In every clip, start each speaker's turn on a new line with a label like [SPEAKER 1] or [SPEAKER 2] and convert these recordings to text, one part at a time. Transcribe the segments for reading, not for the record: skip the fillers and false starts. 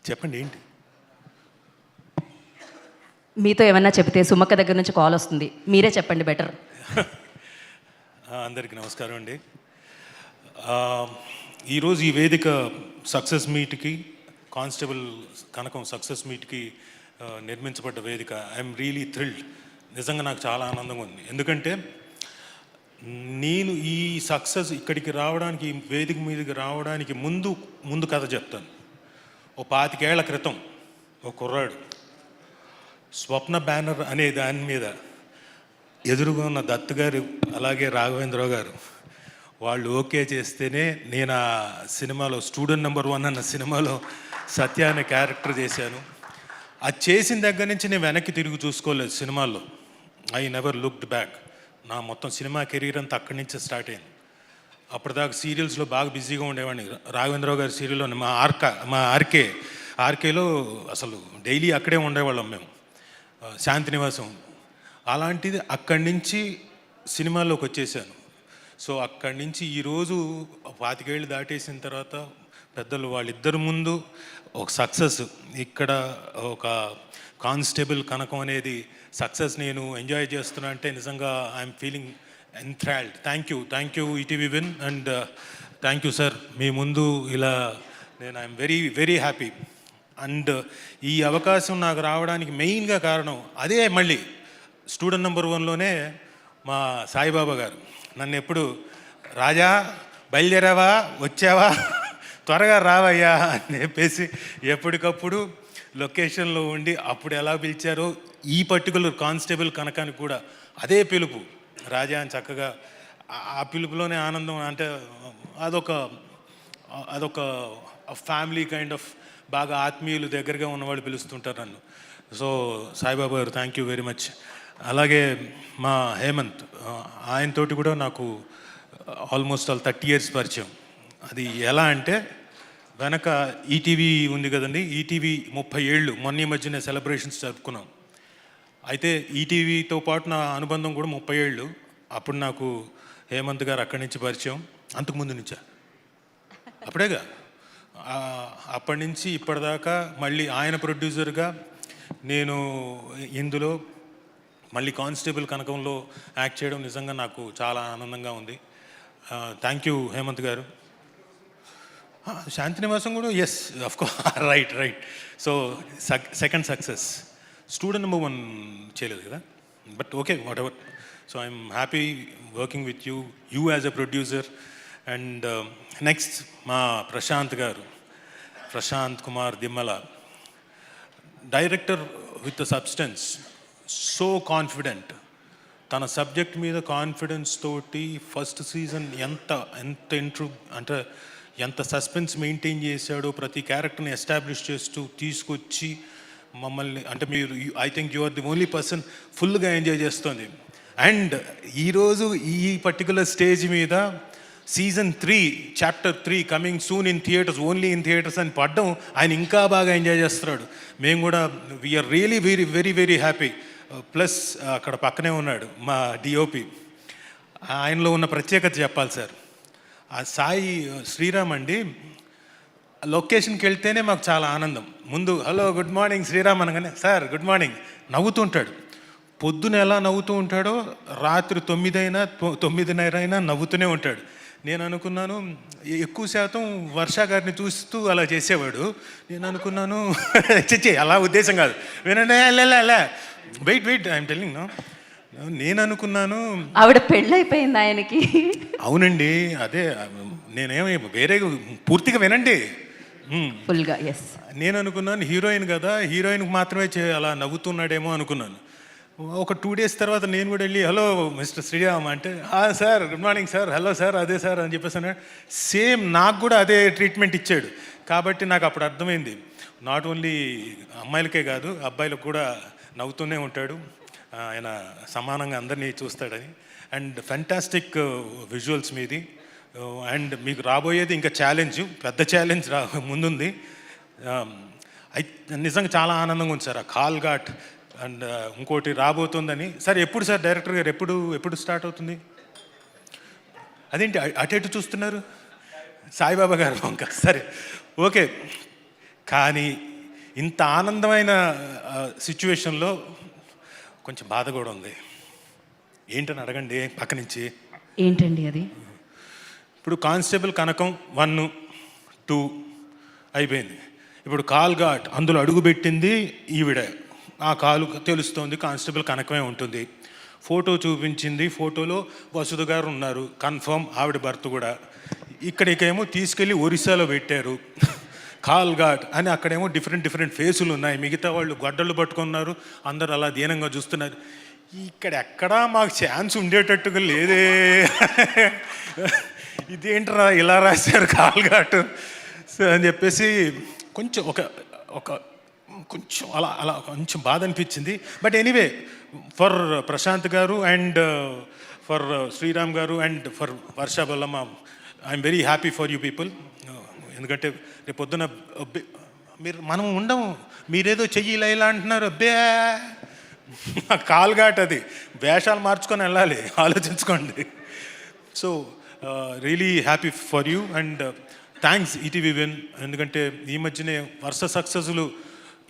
[SPEAKER 1] చెప్పండి ఏంటి?
[SPEAKER 2] మీతో ఏమన్నా చెప్తే సుమక్క దగ్గర నుంచి కాల్ వస్తుంది, మీరే చెప్పండి బెటర్.
[SPEAKER 1] అందరికీ నమస్కారం అండి. ఈరోజు ఈ వేదిక సక్సెస్ మీట్కి, కానిస్టేబుల్ కనకం సక్సెస్ మీట్కి నిర్మించబడ్డ వేదిక. I'm really thrilled. నిజంగా నాకు చాలా ఆనందంగా ఉంది. ఎందుకంటే నేను ఈ సక్సెస్ ఇక్కడికి రావడానికి, ఈ వేదిక మీదకి రావడానికి ముందు కథ చెప్తాను. ఓ 25 ఏళ్ల క్రితం ఓ కుర్రాడు స్వప్న బ్యానర్ అనే దాని మీద ఎదురుగా ఉన్న దత్ గారు అలాగే రాఘవేంద్రరావు గారు వాళ్ళు ఓకే చేస్తేనే నేను ఆ సినిమాలో స్టూడెంట్ నెంబర్ 1 అన్న సినిమాలో సత్య అనే క్యారెక్టర్ చేశాను. అది చేసిన దగ్గర నుంచి నేను వెనక్కి తిరిగి చూసుకోలేదు సినిమాల్లో. I never looked back. నా మొత్తం సినిమా కెరీర్ అంతా అక్కడి నుంచే స్టార్ట్ అయింది. అప్పటిదాకా సీరియల్స్లో బాగా బిజీగా ఉండేవాడిని. రాఘవేంద్రరావు గారి సీరియల్లో మా ఆర్కేలో అసలు డైలీ అక్కడే ఉండేవాళ్ళం మేము, శాంతినివాసం. అలాంటిది అక్కడి నుంచి సినిమాల్లోకి వచ్చేసాను. సో అక్కడి నుంచి ఈరోజు 25 ఏళ్ళు దాటేసిన తర్వాత పెద్దలు వాళ్ళిద్దరు ముందు ఒక సక్సెస్, ఇక్కడ ఒక కానిస్టేబుల్ కనకం అనేది సక్సెస్ నేను ఎంజాయ్ చేస్తున్నా అంటే నిజంగా I'm feeling enthralled. Thank you ETV Win, and thank you sir. మీ ముందు ఇలా నేను I'm very very happy. And ఈ అవకాశం నాకు రావడానికి మెయిన్గా కారణం అదే, మళ్ళీ స్టూడెంట్ నెంబర్ 1లోనే మా సాయిబాబా గారు నన్ను ఎప్పుడు రాజా బయలుదేరావా, వచ్చావా, త్వరగా రావయ్యా అని చెప్పేసి ఎప్పటికప్పుడు లొకేషన్లో ఉండి అప్పుడు ఎలా పిలిచారో ఈ పర్టికులర్ కానిస్టేబుల్ కనకానికి కూడా అదే పిలుపు, రాజా అని చక్కగా ఆ పిలుపులోనే ఆనందం. అంటే అదొక ఫ్యామిలీ కైండ్ ఆఫ్, బాగా ఆత్మీయులు దగ్గరగా ఉన్నవాళ్ళు పిలుస్తుంటారు నన్ను. సో సాయిబాబా గారు థ్యాంక్ యూ వెరీ మచ్. అలాగే మా హేమంత్, ఆయనతోటి కూడా నాకు ఆల్మోస్ట్ 30 years పరిచయం. అది ఎలా అంటే వెనక ఈటీవీ ఉంది కదండి, ఈటీవీ 30 ఏళ్ళు మొన్న ఈ మధ్యనే సెలబ్రేషన్స్ జరుపుకున్నాం. అయితే ఈటీవీతో పాటు నా అనుబంధం కూడా 30 ఏళ్ళు. అప్పుడు నాకు హేమంత్ గారు అక్కడి నుంచి పరిచయం, అంతకుముందు నుంచా అప్పుడేగా. అప్పటి నుంచి ఇప్పటిదాకా మళ్ళీ ఆయన ప్రొడ్యూసర్గా నేను ఇందులో మళ్ళీ కానిస్టేబుల్ కనకంలో యాక్ట్ చేయడం నిజంగా నాకు చాలా ఆనందంగా ఉంది. థ్యాంక్ యూ హేమంత్ గారు. శాంతినివాసం కూడా yes of course, right. So second success. Student number 1 చేయలేదు కదా, but okay, whatever. So I'm happy working with you as a producer. And next మా Prashanth Kumar Dimmala, director with the substance, so confident. తన subject మీద confidence తోటి first season ఎంత అంటే ఎంత suspense maintain చేశాడో, ప్రతి క్యారెక్టర్ని ఎస్టాబ్లిష్ చేస్తూ తీసుకొచ్చి మమ్మల్ని, అంటే మీరు, I think you are the only person ఫుల్గా ఎంజాయ్ చేస్తుంది. అండ్ ఈరోజు ఈ పర్టికులర్ స్టేజ్ మీద Season 3 Chapter 3 coming soon in theaters, only in theaters అని పడ్డం, ఆయన ఇంకా బాగా ఎంజాయ్ చేస్తున్నాడు. మేము కూడా we're really very very very happy. Plus అక్కడ పక్కనే ఉన్నాడు మా డిఓపి, ఆయనలో ఉన్న ప్రత్యేకత చెప్పాలి సార్. ఆ సాయి శ్రీరామ్ అండి, లొకేషన్కి వెళ్తేనే మాకు చాలా ఆనందం. ముందు హలో గుడ్ మార్నింగ్ శ్రీరామ్ అనగానే సార్ గుడ్ మార్నింగ్ నవ్వుతుంటాడు. పొద్దున ఎలా నవ్వుతూ ఉంటాడో రాత్రి 9 అయినా 9:30 అయినా నవ్వుతూనే ఉంటాడు. నేను అనుకున్నాను ఎక్కువ శాతం వర్ష గారిని చూస్తూ అలా చేసేవాడు. నేను అనుకున్నాను అలా ఉద్దేశం కాదు, వినండి వెయిట్ ఐఎమ్ టెల్లింగ్ నో. నేను అనుకున్నాను
[SPEAKER 2] ఆవిడ పెళ్ళైపోయింది ఆయనకి.
[SPEAKER 1] అవునండి, అదే నేనేమి వేరే, పూర్తిగా వినండి
[SPEAKER 2] ఫుల్గా. ఎస్, నేను
[SPEAKER 1] అనుకున్నాను హీరోయిన్ కదా, హీరోయిన్కి మాత్రమే అలా నవ్వుతున్నాడేమో అనుకున్నాను. ఒక 2 days తర్వాత నేను కూడా వెళ్ళి హలో మిస్టర్ శ్రీరామ్ అంటే, sir good morning sir, hello sir, అదే సార్ అని చెప్పేసి సేమ్ నాకు కూడా అదే ట్రీట్మెంట్ ఇచ్చాడు. కాబట్టి నాకు అప్పుడు అర్థమైంది, నాట్ ఓన్లీ అమ్మాయిలకే కాదు అబ్బాయిలకు కూడా నవ్వుతూనే ఉంటాడు ఆయన, సమానంగా అందరినీ చూస్తాడని. అండ్ ఫెంటాస్టిక్ విజువల్స్ మీది. అండ్ మీకు రాబోయేది ఇంకా పెద్ద ఛాలెంజ్ ముందుంది. నిజంగా చాలా ఆనందంగా ఉంది సార్ ఆ కాల్ ఘాట్. అండ్ ఇంకోటి రాబోతుందని. సార్ ఎప్పుడు సార్ డైరెక్టర్ గారు ఎప్పుడు స్టార్ట్ అవుతుంది? అదేంటి అటు చూస్తున్నారు? సాయిబాబా గారు ఇంకా సరే ఓకే. కానీ ఇంత ఆనందమైన సిచ్యువేషన్లో కొంచెం బాధ కూడా ఉంది. ఏంటని అడగండి పక్క నుంచి.
[SPEAKER 2] ఏంటండి అది?
[SPEAKER 1] ఇప్పుడు కానిస్టేబుల్ కనకం 1, 2 అయిపోయింది. ఇప్పుడు కాల్ ఘాట్ అందులో అడుగుపెట్టింది ఈవిడ. ఆ కాలు తెలుస్తోంది కానిస్టేబుల్ కనకమే ఉంటుంది. ఫోటో చూపించింది, ఫోటోలో వసుధ గారు ఉన్నారు, కన్ఫర్మ్ ఆవిడ భర్త కూడా. ఇక్కడికేమో తీసుకెళ్ళి ఒరిస్సాలో పెట్టారు కాల్ ఘాట్ అని. అక్కడేమో డిఫరెంట్ ఫేసులు ఉన్నాయి, మిగతా వాళ్ళు గొడ్డళ్ళు పట్టుకున్నారు, అందరూ అలా దీనంగా చూస్తున్నారు. ఇక్కడ ఎక్కడా మాకు ఛాన్స్ ఉండేటట్టుగా లేదే ఇదేంట్రా ఇలా రాశారు కాల్ ఘాట్ అని చెప్పేసి కొంచెం కొంచెం అలా కొంచెం బాధ అనిపించింది. బట్ ఎనీవే, ఫర్ ప్రశాంత్ గారు అండ్ ఫర్ శ్రీరామ్ గారు and for Varsha Bollamma, I'm very happy for you people. ఎందుకంటే రేపు పొద్దున మనం ఉండము, మీరేదో చెయ్యి ఇలా అంటున్నారు. అబ్బే కాల్ ఘాట్ అది, వేషాలు మార్చుకొని వెళ్ళాలి, ఆలోచించుకోండి. So really happy for you and thanks ETV win. ఎందుకంటే ఈ మధ్యనే వరుస సక్సెస్లు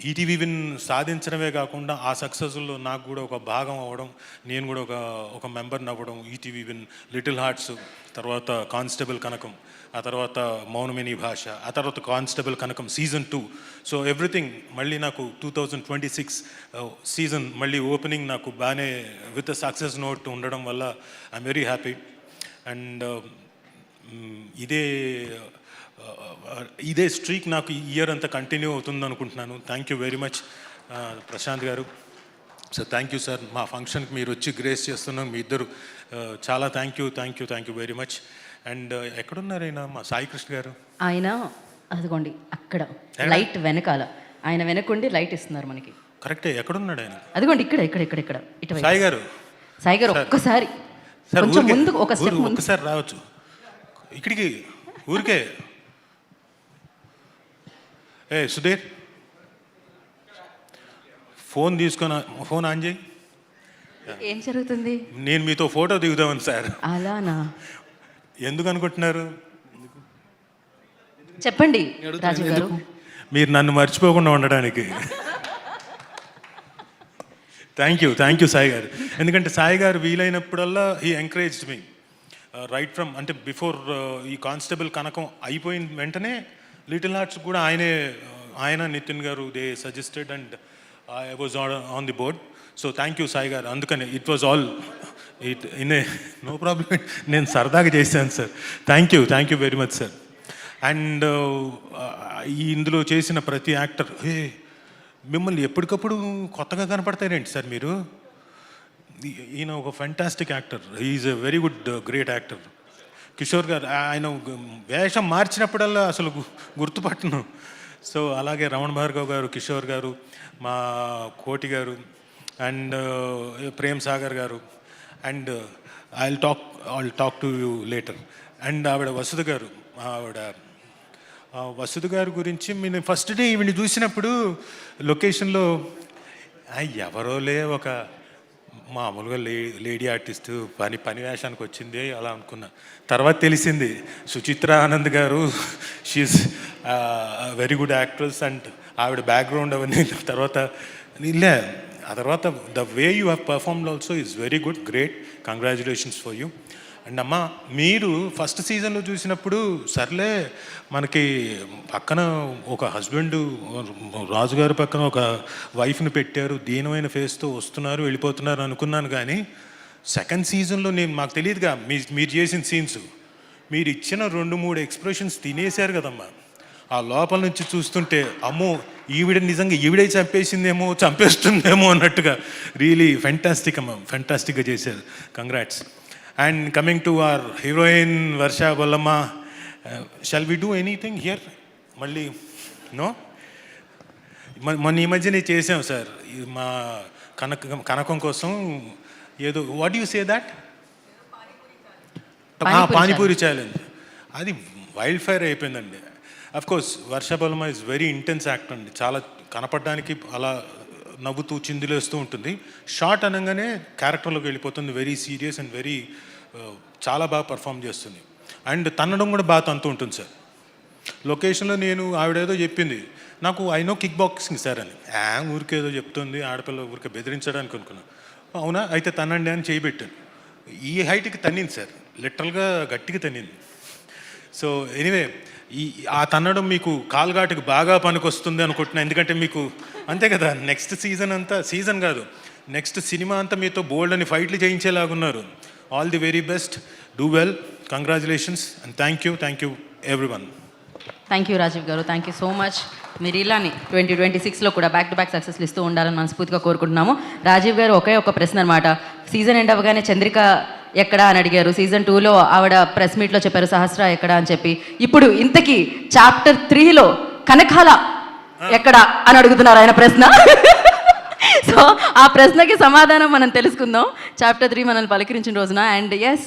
[SPEAKER 1] ఈటీవీ విన్ సాధించడమే కాకుండా ఆ సక్సెస్లో నాకు కూడా ఒక భాగం అవ్వడం, నేను కూడా ఒక మెంబర్ని అవ్వడం. ఈటీవీ విన్, లిటిల్ హార్ట్స్, తర్వాత కానిస్టేబుల్ కనకం, ఆ తర్వాత మౌనమిని భాష, ఆ తర్వాత కానిస్టేబుల్ కనకం సీజన్ 2. సో ఎవ్రీథింగ్ మళ్ళీ నాకు 2026 సీజన్ మళ్ళీ ఓపెనింగ్ నాకు బాగానే విత్ సక్సెస్ నోట్ ఉండడం వల్ల ఐఎమ్ వెరీ హ్యాపీ. అండ్ ఇదే స్ట్రీక్ నాకు ఈ ఇయర్ అంతా కంటిన్యూ అవుతుంది అనుకుంటున్నాను. Thank you very much Prashanth గారు. సో థ్యాంక్ యూ సార్, మా ఫంక్షన్కి మీరు వచ్చి గ్రేస్ చేస్తున్నాం మీ ఇద్దరు. చాలా thank you very much. And ఎక్కడున్నారు ఆయన, మా సాయి కృష్ణ గారు?
[SPEAKER 2] ఆయన అదిగోండి అక్కడ లైట్ వెనకాల, ఆయన వెనకుండి లైట్ ఇస్తున్నారు మనకి.
[SPEAKER 1] కరెక్టే, ఎక్కడున్నాడు ఆయన?
[SPEAKER 2] అదిగోండి ఇక్కడ ఇటు
[SPEAKER 1] సాయి గారు.
[SPEAKER 2] ఒక్కసారి కొంచెం ముందు ఒక స్టెప్
[SPEAKER 1] ఒక్కసారి రావచ్చు ఇక్కడికి ఊరికే. సుధీర్, ఫోన్ తీసుకొని ఫోన్ ఆన్ చేయి.
[SPEAKER 2] ఏం జరుగుతుంది?
[SPEAKER 1] నేను మీతో ఫోటో దిగుదామని సార్.
[SPEAKER 2] అలానా?
[SPEAKER 1] ఎందుకు అనుకుంటున్నారు?
[SPEAKER 2] చెప్పండి రాజు గారు.
[SPEAKER 1] మీరు నన్ను మర్చిపోకుండా ఉండడానికి. థ్యాంక్ యూ సాయి గారు. ఎందుకంటే సాయి గారు వీలైనప్పుడల్లా he encouraged me right from, అంటే బిఫోర్ ఈ కానిస్టేబుల్ కనకం అయిపోయిన వెంటనే లిటిల్ హార్ట్స్ కూడా ఆయన నితిన్ గారు they suggested and I was on the board. So thank you Sai గారు. అందుకని it was all no problem. నేను సరదాగా చేశాను sir. Thank you very much sir. And ఇందులో చేసిన ప్రతి యాక్టర్, మిమ్మల్ని ఎప్పటికప్పుడు కొత్తగా కనపడతారేంటి సార్ మీరు? ఈయన ఒక fantastic actor, is a very good great actor. Kishore గారు, ఆయన వేషం మార్చినప్పుడల్లా అసలు గుర్తుపట్టను. సో అలాగే రమణ భార్గవ్ గారు, కిషోర్ గారు, మా కోటి గారు అండ్ ప్రేమ్ సాగర్ గారు. And I talk to you later. And ఆవిడ వసుధ గారు, వసుధ గారి గురించి నేను ఫస్ట్ డే ఈవిని చూసినప్పుడు లొకేషన్లో ఎవరోలే ఒక మామూలుగా లేడీ ఆర్టిస్ట్ పని వేషానికి వచ్చింది అలా అనుకున్నా. తర్వాత తెలిసింది Suchitra Anand garu, she's very good actress and ఆవిడ బ్యాక్గ్రౌండ్ అవన్నీ తర్వాత ఆ తర్వాత the way you have performed also is very good, great, congratulations for you. And అమ్మ, మీరు ఫస్ట్ సీజన్లో చూసినప్పుడు సర్లే మనకి పక్కన ఒక హస్బెండ్, రాజుగారి పక్కన ఒక వైఫ్ని పెట్టారు, దీనమైన ఫేస్తో వస్తున్నారు వెళ్ళిపోతున్నారు అనుకున్నాను. కానీ సెకండ్ సీజన్లో మాకు తెలియదుగా మీరు చేసిన సీన్స్, మీరు ఇచ్చిన 2-3 ఎక్స్ప్రెషన్స్ తినేశారు కదమ్మా. ఆ లోపల నుంచి చూస్తుంటే అమ్మో ఈవిడ నిజంగా ఈవిడే చంపేస్తుందేమో అన్నట్టుగా రియలీ ఫెంటాస్టిక్ అమ్మ, ఫెంటాస్టిక్గా చేశారు. Congrats. And coming to our heroine Varsha Bollamma, shall we do anything here? Malli, no? మొన్న ఈ మధ్యనే చేసాం సార్ మా కనకం కోసం ఏదో, what you say that, panipuri challenge. అది వైల్డ్ ఫైర్ అయిపోయిందండి. Of course Varsha Bollamma is very intense actor అండి. చాలా కనపడడానికి అలా నవ్వుతూ చిందులేస్తూ ఉంటుంది. షార్ట్ అనగానే క్యారెక్టర్లోకి వెళ్ళిపోతుంది, వెరీ సీరియస్ అండ్ వెరీ చాలా బాగా పర్ఫామ్ చేస్తుంది. అండ్ తన్నడం కూడా బాగా తంతూ ఉంటుంది సార్. లొకేషన్లో నేను ఆవిడేదో చెప్పింది నాకు I know kick boxing sir అని ఊరికేదో చెప్తుంది ఆడపిల్ల ఊరికే బెదిరించడానికి అనుకున్నాను. అవునా అయితే తనండి అని చేయబెట్టాను. ఈ హైట్కి తన్నింది సార్, లిటరల్గా గట్టిగా తన్నింది. సో ఎనీవే ఆ తన్నడం మీకు కాల్ఘాటుకి బాగా పనికొస్తుంది అనుకుంటున్నాను. ఎందుకంటే మీకు అంతే కదా, నెక్స్ట్ సీజన్ అంతా, సీజన్ కాదు నెక్స్ట్ సినిమా అంతా మీతో బోల్డ్ అని ఫైట్లు చేయించేలాగున్నారు. All the very best, do well, congratulations and thank you everyone.
[SPEAKER 2] Thank you Rajiv గారు, థ్యాంక్ యూ సో మచ్. మీరు ఇలానే 2026లో కూడా బ్యాక్ టు బ్యాక్ సక్సెస్లు ఇస్తూ ఉండాలని మనస్ఫూర్తిగా కోరుకుంటున్నాము. రాజీవ్ గారు ఒకే ఒక ప్రశ్న అనమాట, సీజన్ ఎండ్ అవ్వగానే చంద్రిక ఎక్కడా అని అడిగారు. సీజన్ 2లో ఆవిడ ప్రెస్ మీట్లో చెప్పారు సహస్ర ఎక్కడా అని చెప్పి. ఇప్పుడు ఇంతకీ చాప్టర్ 3లో కనకాల ఎక్కడా అని అడుగుతున్నారు ఆయన ప్రశ్న. సో ఆ ప్రశ్నకి సమాధానం మనం తెలుసుకుందాం చాప్టర్ 3 మనల్ని పలకరించిన రోజున. And yes